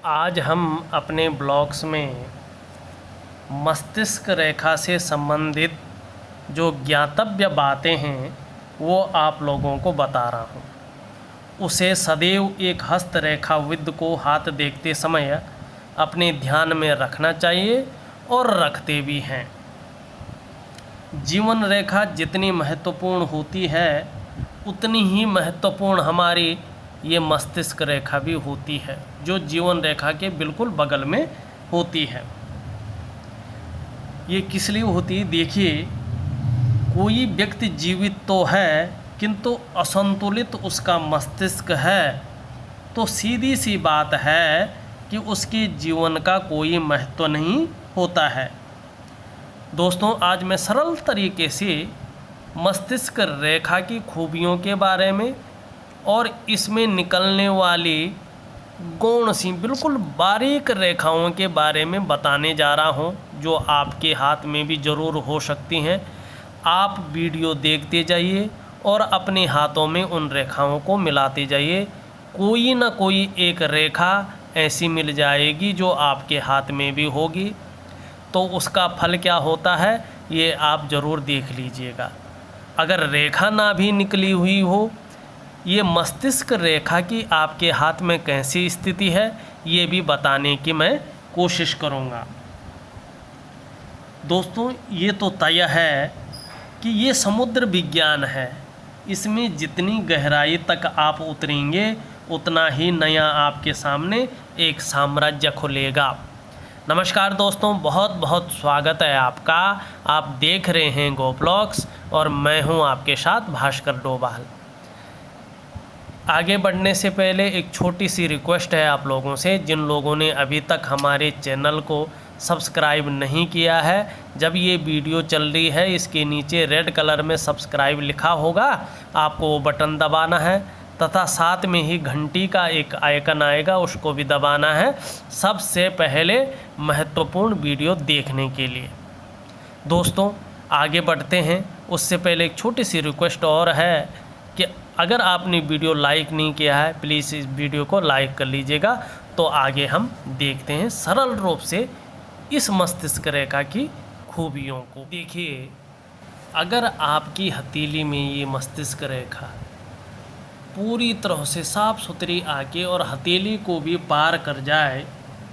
आज हम अपने ब्लॉग्स में मस्तिष्क रेखा से संबंधित जो ज्ञातव्य बातें हैं वो आप लोगों को बता रहा हूँ। उसे सदैव एक हस्तरेखाविद को हाथ देखते समय अपने ध्यान में रखना चाहिए और रखते भी हैं। जीवन रेखा जितनी महत्वपूर्ण होती है उतनी ही महत्वपूर्ण हमारी ये मस्तिष्क रेखा भी होती है, जो जीवन रेखा के बिल्कुल बगल में होती है। ये किस लिए होती है? देखिए, कोई व्यक्ति जीवित तो है किंतु असंतुलित उसका मस्तिष्क है, तो सीधी सी बात है कि उसके जीवन का कोई महत्व नहीं होता है। दोस्तों, आज मैं सरल तरीके से मस्तिष्क रेखा की खूबियों के बारे में और इसमें निकलने वाली गौण सी बिल्कुल बारीक रेखाओं के बारे में बताने जा रहा हूं, जो आपके हाथ में भी ज़रूर हो सकती हैं। आप वीडियो देखते जाइए और अपने हाथों में उन रेखाओं को मिलाते जाइए। कोई ना कोई एक रेखा ऐसी मिल जाएगी जो आपके हाथ में भी होगी, तो उसका फल क्या होता है ये आप ज़रूर देख लीजिएगा। अगर रेखा ना भी निकली हुई हो, ये मस्तिष्क रेखा की आपके हाथ में कैसी स्थिति है ये भी बताने की मैं कोशिश करूँगा। दोस्तों, ये तो तय है कि ये समुद्र विज्ञान है। इसमें जितनी गहराई तक आप उतरेंगे उतना ही नया आपके सामने एक साम्राज्य खुलेगा। नमस्कार दोस्तों, बहुत बहुत स्वागत है आपका। आप देख रहे हैं गो ब्लॉग्स और मैं हूं आपके साथ भास्कर डोभाल। आगे बढ़ने से पहले एक छोटी सी रिक्वेस्ट है आप लोगों से, जिन लोगों ने अभी तक हमारे चैनल को सब्सक्राइब नहीं किया है, जब ये वीडियो चल रही है इसके नीचे रेड कलर में सब्सक्राइब लिखा होगा, आपको वो बटन दबाना है तथा साथ में ही घंटी का एक आइकन आएगा, उसको भी दबाना है सबसे पहले महत्वपूर्ण वीडियो देखने के लिए। दोस्तों, आगे बढ़ते हैं उससे पहले एक छोटी सी रिक्वेस्ट और है कि अगर आपने वीडियो लाइक नहीं किया है प्लीज़ इस वीडियो को लाइक कर लीजिएगा। तो आगे हम देखते हैं सरल रूप से इस मस्तिष्क रेखा की खूबियों को। देखिए, अगर आपकी हथेली में ये मस्तिष्क रेखा पूरी तरह से साफ़ सुथरी आके और हथेली को भी पार कर जाए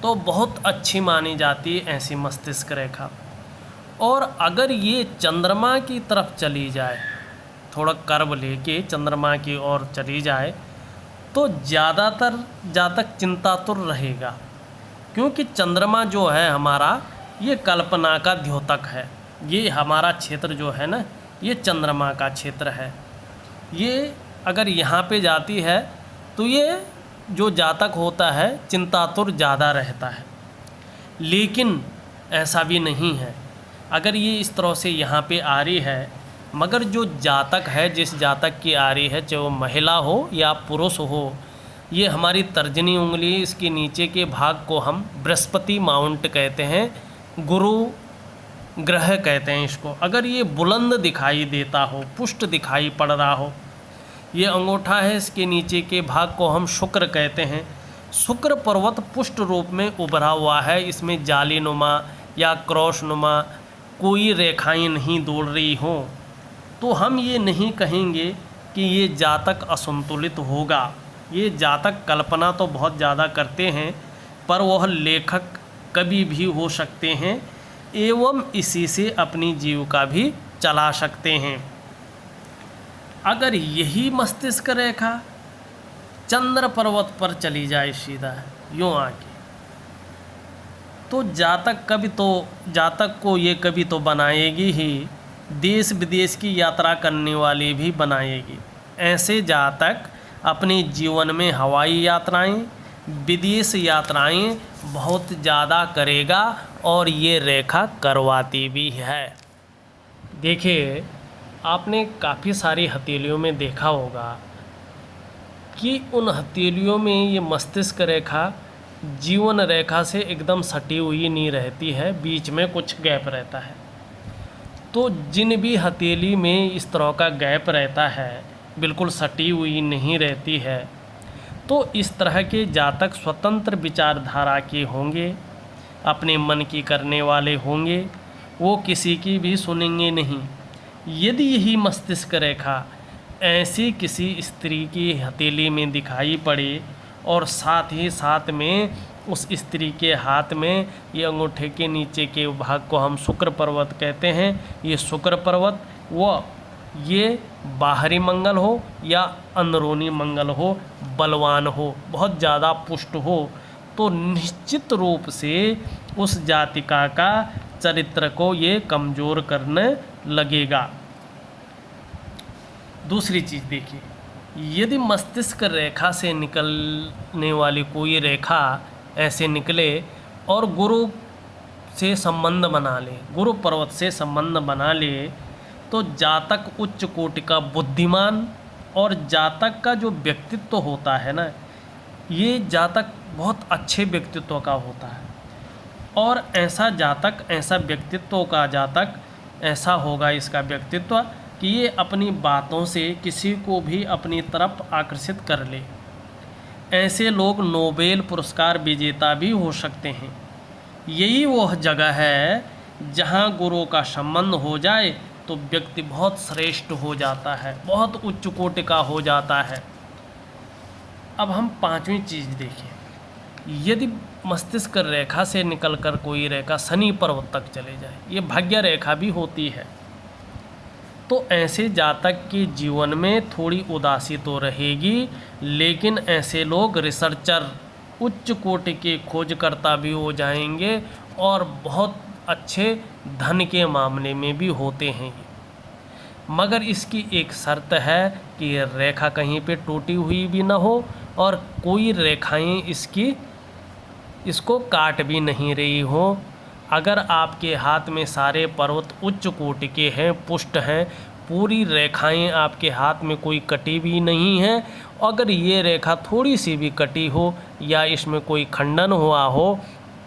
तो बहुत अच्छी मानी जाती है ऐसी मस्तिष्क रेखा। और अगर ये चंद्रमा की तरफ चली जाए, थोड़ा कर्व लेके चंद्रमा की ओर चली जाए, तो ज़्यादातर जातक चिंतातुर रहेगा, क्योंकि चंद्रमा जो है हमारा ये कल्पना का द्योतक है। ये हमारा क्षेत्र जो है ना, ये चंद्रमा का क्षेत्र है। ये अगर यहाँ पे जाती है तो ये जो जातक होता है चिंतातुर ज़्यादा रहता है। लेकिन ऐसा भी नहीं है, अगर ये इस तरह से यहाँ पे आ रही है, मगर जो जातक है, जिस जातक की आ रही है, चाहे वो महिला हो या पुरुष हो, ये हमारी तर्जनी उंगली, इसके नीचे के भाग को हम बृहस्पति माउंट कहते हैं, गुरु ग्रह कहते हैं इसको। अगर ये बुलंद दिखाई देता हो, पुष्ट दिखाई पड़ रहा हो, ये अंगूठा है, इसके नीचे के भाग को हम शुक्र कहते हैं। शुक्र पर्वत पुष्ट रूप में उभरा हुआ है, इसमें जालीनुमा या क्रॉसनुमा कोई रेखाएं नहीं दौड़ रही हों, तो हम ये नहीं कहेंगे कि ये जातक असंतुलित होगा। ये जातक कल्पना तो बहुत ज़्यादा करते हैं, पर वह लेखक कभी भी हो सकते हैं एवं इसी से अपनी जीविका भी चला सकते हैं। अगर यही मस्तिष्क रेखा चंद्र पर्वत पर चली जाए सीधा यूँ आके, तो जातक को ये कभी तो बनाएगी ही, देश विदेश की यात्रा करने वाली भी बनाएगी। ऐसे जातक अपने जीवन में हवाई यात्राएं, विदेश यात्राएं बहुत ज़्यादा करेगा और ये रेखा करवाती भी है। देखिए, आपने काफ़ी सारी हथेलियों में देखा होगा कि उन हथेलियों में ये मस्तिष्क रेखा जीवन रेखा से एकदम सटी हुई नहीं रहती है, बीच में कुछ गैप रहता है। तो जिन भी हथेली में इस तरह का गैप रहता है, बिल्कुल सटी हुई नहीं रहती है, तो इस तरह के जातक स्वतंत्र विचारधारा के होंगे, अपने मन की करने वाले होंगे, वो किसी की भी सुनेंगे नहीं। यदि यही मस्तिष्क रेखा ऐसी किसी स्त्री की हथेली में दिखाई पड़े और साथ ही साथ में उस स्त्री के हाथ में ये अंगूठे के नीचे के भाग को हम शुक्र पर्वत कहते हैं, ये शुक्र पर्वत व ये बाहरी मंगल हो या अंदरूनी मंगल हो, बलवान हो, बहुत ज़्यादा पुष्ट हो, तो निश्चित रूप से उस जातिका का चरित्र को ये कमज़ोर करने लगेगा। दूसरी चीज़ देखिए, यदि मस्तिष्क रेखा से निकलने वाली कोई रेखा ऐसे निकले और गुरु से संबंध बना ले, गुरु पर्वत से संबंध बना ले, तो जातक उच्च कोटि का बुद्धिमान और जातक का जो व्यक्तित्व होता है ना, ये जातक बहुत अच्छे व्यक्तित्व का होता है। और ऐसा जातक, ऐसा व्यक्तित्व का जातक ऐसा होगा इसका व्यक्तित्व कि ये अपनी बातों से किसी को भी अपनी तरफ आकर्षित कर ले। ऐसे लोग नोबेल पुरस्कार विजेता भी हो सकते हैं। यही वह जगह है जहाँ गुरु का संबंध हो जाए तो व्यक्ति बहुत श्रेष्ठ हो जाता है, बहुत उच्च कोटि का हो जाता है। अब हम पांचवी चीज़ देखें, यदि मस्तिष्क रेखा से निकलकर कोई रेखा शनि पर्वत तक चले जाए, ये भाग्य रेखा भी होती है, तो ऐसे जातक के जीवन में थोड़ी उदासी तो रहेगी, लेकिन ऐसे लोग रिसर्चर, उच्च कोटि के खोजकर्ता भी हो जाएंगे और बहुत अच्छे धन के मामले में भी होते हैं। मगर इसकी एक शर्त है कि रेखा कहीं पे टूटी हुई भी ना हो और कोई रेखाएं इसको काट भी नहीं रही हो। अगर आपके हाथ में सारे पर्वत उच्च कोटि के हैं, पुष्ट हैं, पूरी रेखाएं आपके हाथ में कोई कटी भी नहीं है, अगर ये रेखा थोड़ी सी भी कटी हो या इसमें कोई खंडन हुआ हो,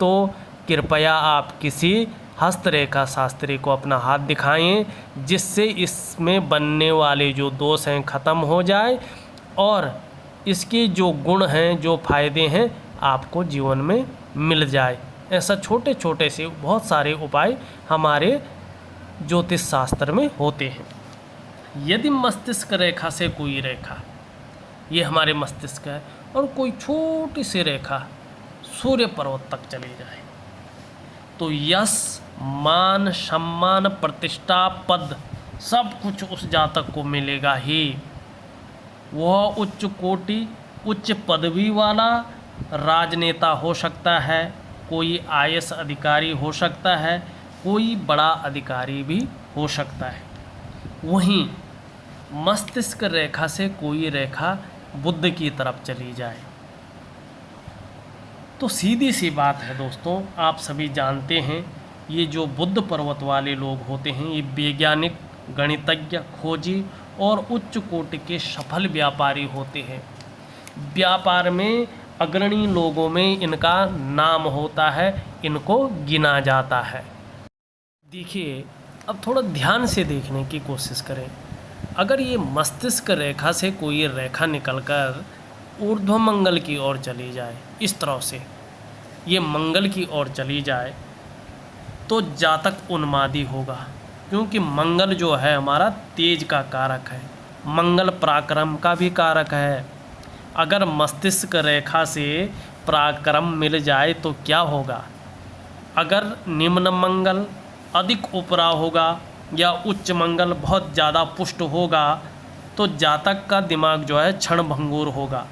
तो कृपया आप किसी हस्तरेखा शास्त्री को अपना हाथ दिखाएं, जिससे इसमें बनने वाले जो दोष हैं ख़त्म हो जाए और इसके जो गुण हैं, जो फ़ायदे हैं, आपको जीवन में मिल जाए। ऐसा छोटे छोटे से बहुत सारे उपाय हमारे ज्योतिष शास्त्र में होते हैं। यदि मस्तिष्क रेखा से कोई रेखा, ये हमारे मस्तिष्क है, और कोई छोटी सी रेखा सूर्य पर्वत तक चली जाए, तो यश, मान, सम्मान, प्रतिष्ठा, पद सब कुछ उस जातक को मिलेगा ही। वह उच्च कोटि, उच्च पदवी वाला राजनेता हो सकता है, कोई आईएएस अधिकारी हो सकता है, कोई बड़ा अधिकारी भी हो सकता है। वहीं मस्तिष्क रेखा से कोई रेखा बुध की तरफ चली जाए, तो सीधी सी बात है दोस्तों, आप सभी जानते हैं, ये जो बुध पर्वत वाले लोग होते हैं, ये वैज्ञानिक, गणितज्ञ, खोजी और उच्च कोटि के सफल व्यापारी होते हैं। व्यापार में अग्रणी लोगों में इनका नाम होता है, इनको गिना जाता है। देखिए, अब थोड़ा ध्यान से देखने की कोशिश करें। अगर ये मस्तिष्क रेखा से कोई रेखा निकलकर ऊर्ध्व मंगल की ओर चली जाए, इस तरह से ये मंगल की ओर चली जाए, तो जातक उन्मादी होगा, क्योंकि मंगल जो है हमारा तेज का कारक है, मंगल पराक्रम का भी कारक है। अगर मस्तिष्क रेखा से पराक्रम मिल जाए तो क्या होगा? अगर निम्न मंगल अधिक उपरा होगा या उच्च मंगल बहुत ज़्यादा पुष्ट होगा, तो जातक का दिमाग जो है क्षण भंगुर होगा,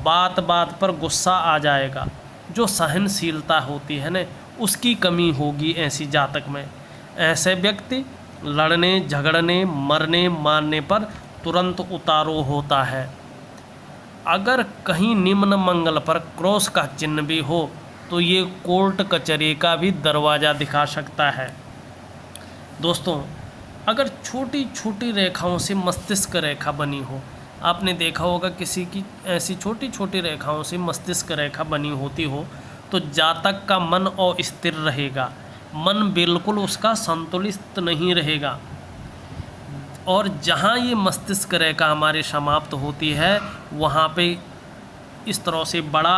बात बात पर गुस्सा आ जाएगा, जो सहनशीलता होती है न, उसकी कमी होगी ऐसी जातक में। ऐसे व्यक्ति लड़ने, झगड़ने, मरने, मारने पर तुरंत उतारू होता है। अगर कहीं निम्न मंगल पर क्रॉस का चिन्ह भी हो तो ये कोर्ट कचहरी का भी दरवाज़ा दिखा सकता है। दोस्तों, अगर छोटी छोटी रेखाओं से मस्तिष्क रेखा बनी हो, आपने देखा होगा किसी की ऐसी छोटी छोटी रेखाओं से मस्तिष्क रेखा बनी होती हो, तो जातक का मन अस्थिर रहेगा, मन बिल्कुल उसका संतुलित नहीं रहेगा। और जहाँ ये मस्तिष्क रेखा हमारे समाप्त होती है, वहाँ पे इस तरह से बड़ा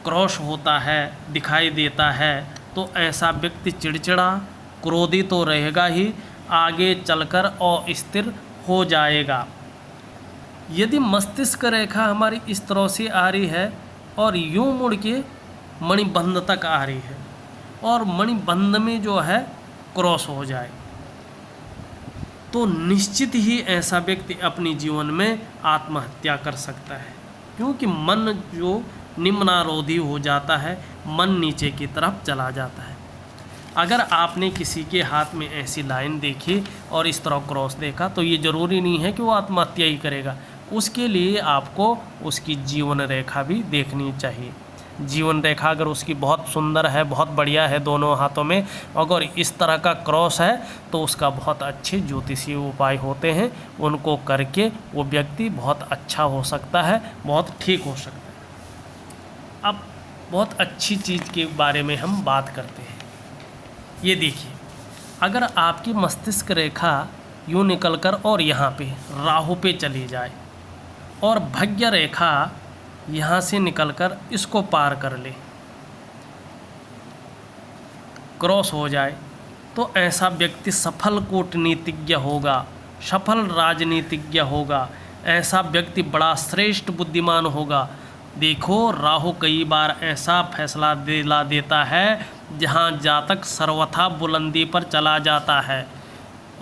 क्रॉस होता है, दिखाई देता है, तो ऐसा व्यक्ति चिड़चिड़ा, क्रोधित तो रहेगा ही, आगे चलकर अस्थिर हो जाएगा। यदि मस्तिष्क रेखा हमारी इस तरह से आ रही है और यूं मुड़ के मणिबंध तक आ रही है और मणिबंध में जो है क्रॉस हो जाए, तो निश्चित ही ऐसा व्यक्ति अपने जीवन में आत्महत्या कर सकता है, क्योंकि मन जो निम्नारोधी हो जाता है, मन नीचे की तरफ चला जाता है। अगर आपने किसी के हाथ में ऐसी लाइन देखी और इस तरह क्रॉस देखा, तो ये ज़रूरी नहीं है कि वो आत्महत्या ही करेगा। उसके लिए आपको उसकी जीवन रेखा भी देखनी चाहिए। जीवन रेखा अगर उसकी बहुत सुंदर है, बहुत बढ़िया है, दोनों हाथों में अगर इस तरह का क्रॉस है, तो उसका बहुत अच्छे ज्योतिषीय उपाय होते हैं, उनको करके वो व्यक्ति बहुत अच्छा हो सकता है, बहुत ठीक हो सकता है। अब बहुत अच्छी चीज़ के बारे में हम बात करते हैं। ये देखिए, अगर आपकी मस्तिष्क रेखा यूँ निकलकर और यहाँ पे राहु पे चली जाए और भाग्य रेखा यहाँ से निकलकर इसको पार कर ले, क्रॉस हो जाए, तो ऐसा व्यक्ति सफल कूटनीतिज्ञ होगा, सफल राजनीतिज्ञ होगा, ऐसा व्यक्ति बड़ा श्रेष्ठ बुद्धिमान होगा। देखो, राहु कई बार ऐसा फैसला दिला देता है जहाँ जातक सर्वथा बुलंदी पर चला जाता है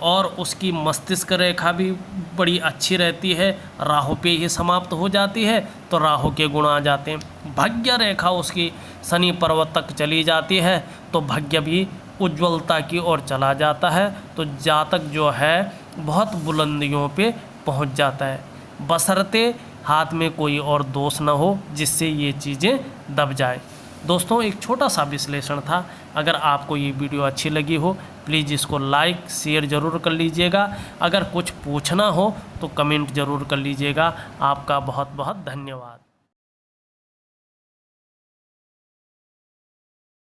और उसकी मस्तिष्क रेखा भी बड़ी अच्छी रहती है, राहु पे ही समाप्त हो जाती है, तो राहु के गुण आ जाते हैं। भाग्य रेखा उसकी शनि पर्वत तक चली जाती है, तो भाग्य भी उज्ज्वलता की ओर चला जाता है, तो जातक जो है बहुत बुलंदियों पे पहुंच जाता है, बशर्ते हाथ में कोई और दोष न हो जिससे ये चीज़ें दब जाए। दोस्तों, एक छोटा सा विश्लेषण था। अगर आपको ये वीडियो अच्छी लगी हो, प्लीज़ इसको लाइक शेयर ज़रूर कर लीजिएगा। अगर कुछ पूछना हो तो कमेंट ज़रूर कर लीजिएगा। आपका बहुत बहुत धन्यवाद।